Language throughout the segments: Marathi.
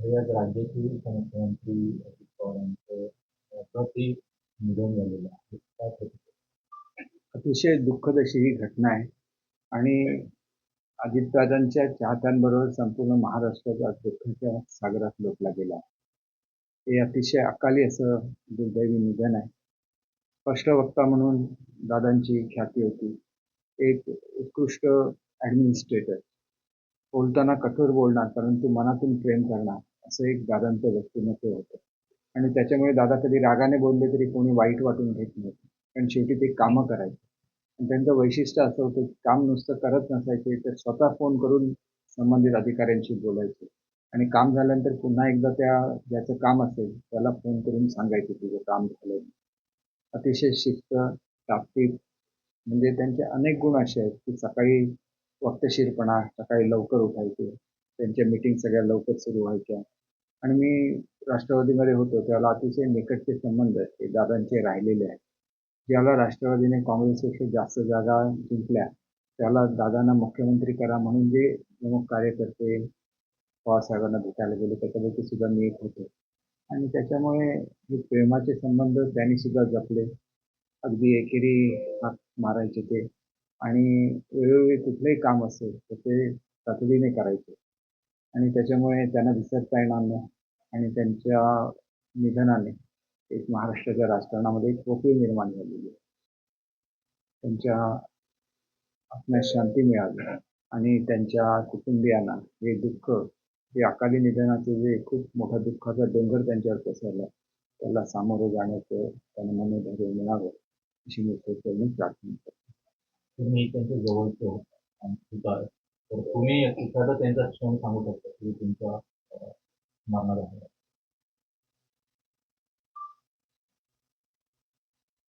आज राज्याचे मुख्यमंत्री अजित पवारांचं अपघाती निधन झालेलं आहे. काय प्रतिक्रिया? अतिशय दुःखद अशी ही घटना आहे आणि अजितदादांच्या चाहत्यांबरोबर संपूर्ण महाराष्ट्राचा आज दुःखाच्या सागरात लोटला गेला आहे. हे अतिशय अकाली असं दुर्दैवी निधन आहे. स्पष्टवक्ता म्हणून दादांची ख्याती होती. एक उत्कृष्ट ॲडमिनिस्ट्रेटर, बोलताना कठोर बोलणार परंतु मनातून प्रेम करणार असं एक दादांचं व्यक्तिमत्व होतं. आणि त्याच्यामुळे दादा कधी रागाने बोलले तरी कोणी वाईट वाटून घेत नव्हतं, कारण शेवटी ते कामं करायचे. आणि त्यांचं वैशिष्ट्य असं होतं की काम नुसतं करत नसायचे, तर स्वतः फोन करून संबंधित अधिकाऱ्यांशी बोलायचे आणि काम झाल्यानंतर पुन्हा एकदा ज्याचं काम असेल त्याला फोन करून सांगायचे तुझं काम झालं. अतिशय शिस्त, टापटीप, म्हणजे त्यांचे अनेक गुण असे आहेत की सकाळी वक्तशीरपणा, सकाळी लवकर उठायचे, त्यांच्या मीटिंग सगळ्या लवकर सुरू व्हायच्या. आणि मी राष्ट्रवादीमध्ये होतो त्याला अतिशय निकटचे संबंध हे दादांचे राहिलेले आहेत. ज्याला राष्ट्रवादीने काँग्रेसपेक्षा जास्त जागा जिंकल्या त्याला दादांना मुख्यमंत्री करा म्हणून जे प्रमुख कार्यकर्ते पवारसाहेबांना भेटायला गेले त्याच्यापैकी सुद्धा मी एक होतो. आणि त्याच्यामुळे हे प्रेमाचे संबंध त्यांनी सुद्धा जपले. अगदी एकेरी हाक मारायचे ते आणि वेळोवेळी कुठलंही काम असेल तर ते तातडीने करायचे आणि त्याच्यामुळे त्यांना विसरता येणार नाही. आणि त्यांच्या निधनाने एक महाराष्ट्राच्या राजकारणामध्ये एक पोकळी निर्माण झालेली आहे. त्यांच्या आत्म्यास शांती मिळावी आणि त्यांच्या कुटुंबियांना हे दुःख, हे अकाली निधनाचे जे खूप मोठा दुःखाचा डोंगर त्यांच्यावर पसरला, त्याला सामोरं जाण्याचं त्यांना मनोधैर्य मिळावं अशी मी ईश्वरचरणी प्रार्थना करतो. तुम्ही त्यांच्या जवळचे होता आणि सुद्धा तर तुम्ही एखादा त्यांचा क्षण सांगू शकता की तुमच्या स्मरणात आहे.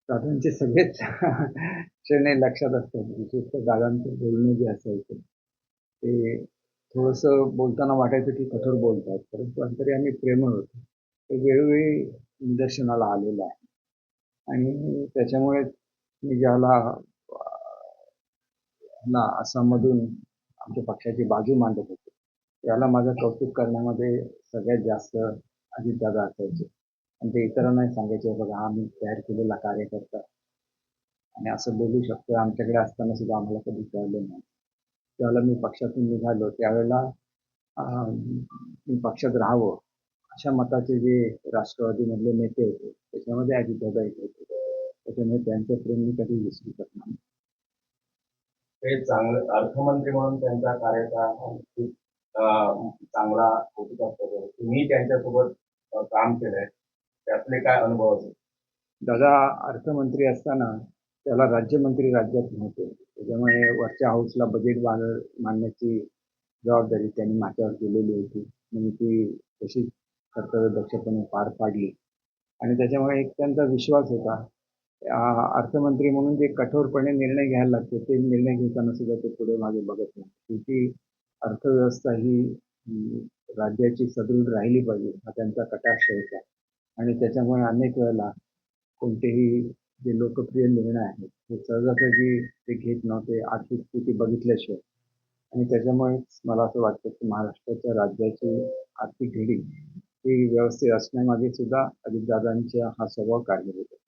दादांचे सगळेच क्षण हे लक्षात असतात. विशेषतः दादांचं बोलणं जे असायचं ते थोडंसं बोलताना वाटायचं की कठोर बोलतात, परंतु अंतरी आम्ही प्रेमळ होतो. ते वेळोवेळी निदर्शनाला आलेलं आहे. आणि त्याच्यामुळे मी ज्याला आसाममधून आमच्या पक्षाची बाजू मांडत होते त्याला माझं कौतुक करण्यामध्ये सगळ्यात जास्त अजितदादा असायचे. आणि ते इतरांनाही सांगायचे, बघा आम्ही तयार केलेला कार्यकर्ता आणि असं बोलू शकतो, आमच्याकडे असताना सुद्धा आम्हाला कधी कळलं नाही. त्यावेळेला मी पक्षातून निघालो त्यावेळेला मी पक्षात राहावं अशा मताचे जे राष्ट्रवादीमधले नेते होते त्याच्यामध्ये अजितदादा एक होते. त्याच्यामुळे त्यांचं प्रेम मी कधी विसरू शकणार नाही. ते चांगलं अर्थमंत्री म्हणून त्यांचा कार्यकाळ खूप चांगला होत असतो. तुम्ही त्यांच्यासोबत काम केलंय, त्यातले काय अनुभव असेल? दादा अर्थमंत्री असताना त्याला राज्यमंत्री राज्यात नव्हते, त्याच्यामुळे वरच्या हाऊसला बजेट मांडण्याची जबाबदारी त्यांनी माझ्यावर दिलेली होती. मी ती तशी कर्तव्यदक्षपणे पार पाडली आणि त्याच्यामुळे एक त्यांचा विश्वास होता. अर्थमंत्री म्हणून जे कठोरपणे निर्णय घ्यायला लागते ते निर्णय घेताना सुद्धा ते पुढे मागे बघत नाही. शेवटी अर्थव्यवस्था ही राज्याची सदृढ राहिली पाहिजे हा त्यांचा कटाक्ष होता. आणि त्याच्यामुळे अनेक वेळेला कोणतेही जे लोकप्रिय निर्णय आहेत ते सहजासहजी ते घेत नव्हते आर्थिक स्थिती बघितल्याशिवाय. आणि त्याच्यामुळेच मला असं वाटतं की महाराष्ट्राच्या राज्याची आर्थिक घडी ही व्यवस्थित असण्यामागे सुद्धा अजितदादांचा हा स्वभाव कारणीभूत आहे.